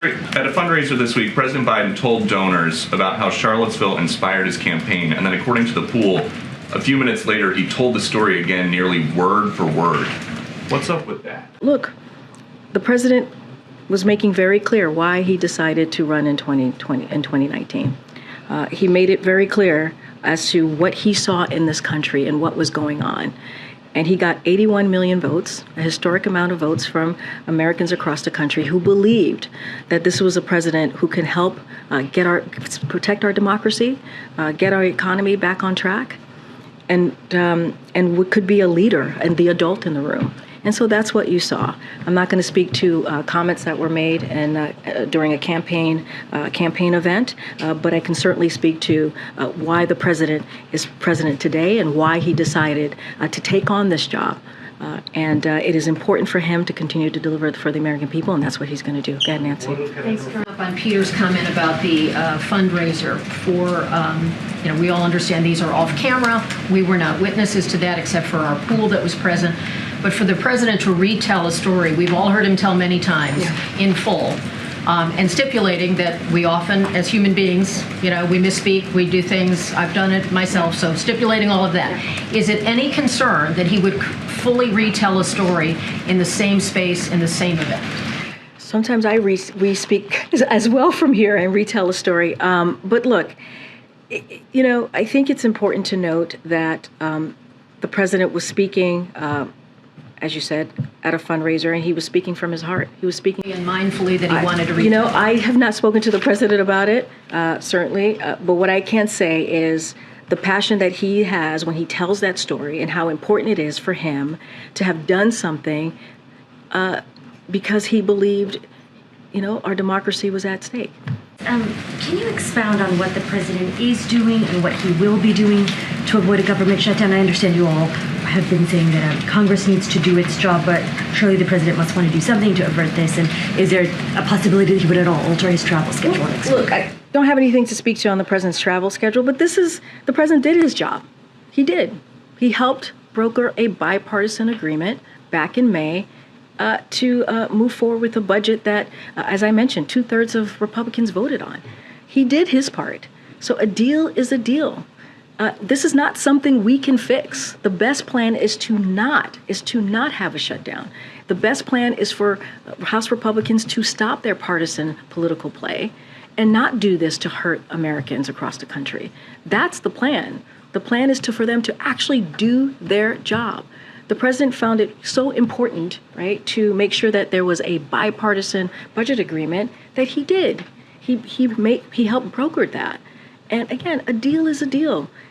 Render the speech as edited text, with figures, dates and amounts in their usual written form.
At a fundraiser this week, President Biden told donors about how Charlottesville inspired his campaign, and then according to the pool, a few minutes later, he told the story again nearly word for word. What's up with that? Look, the president was making very clear why he decided to run in 2019. He made it very clear as to what he saw in this country and what was going on. And he got 81 million votes, a historic amount of votes from Americans across the country who believed that this was a president who can help protect our democracy, get our economy back on track, and could be a leader and the adult in the room. And so that's what you saw. I'm not going to speak to comments that were made during a campaign event, but I can certainly speak to why the president is president today and why he decided to take on this job. And it is important for him to continue to deliver for the American people, and that's what he's going to do. Go ahead, Nancy. Thanks, Karine. Up on Peter's comment about the fundraiser for, we all understand these are off camera. We were not witnesses to that except for our pool that was present. But for the president to retell a story, we've all heard him tell many times in full, and stipulating that we often, as human beings, we misspeak, we do things, I've done it myself, so stipulating all of that. Is it any concern that he would fully retell a story in the same space, in the same event? Sometimes we speak as well from here and retell a story. But look, I think it's important to note that the president was speaking, as you said, at a fundraiser, and he was speaking from his heart. He was speaking. And mindfully that he wanted to retell. I have not spoken to the president about it, certainly, but what I can say is the passion that he has when he tells that story and how important it is for him to have done something because he believed, our democracy was at stake. Can you expound on what the president is doing and what he will be doing to avoid a government shutdown? I understand you all have been saying that Congress needs to do its job, but surely the president must want to do something to avert this. And is there a possibility that he would at all alter his travel schedule next week? Look, I don't have anything to speak to on the president's travel schedule, but the president did his job. He did. He helped broker a bipartisan agreement back in May to move forward with a budget that, as I mentioned, 2/3 of Republicans voted on. He did his part. So a deal is a deal. This is not something we can fix. The best plan is to not have a shutdown. The best plan is for House Republicans to stop their partisan political play and not do this to hurt Americans across the country. That's the plan. The plan is for them to actually do their job. The president found it so important, right, to make sure that there was a bipartisan budget agreement that he did. He helped broker that. And again, a deal is a deal.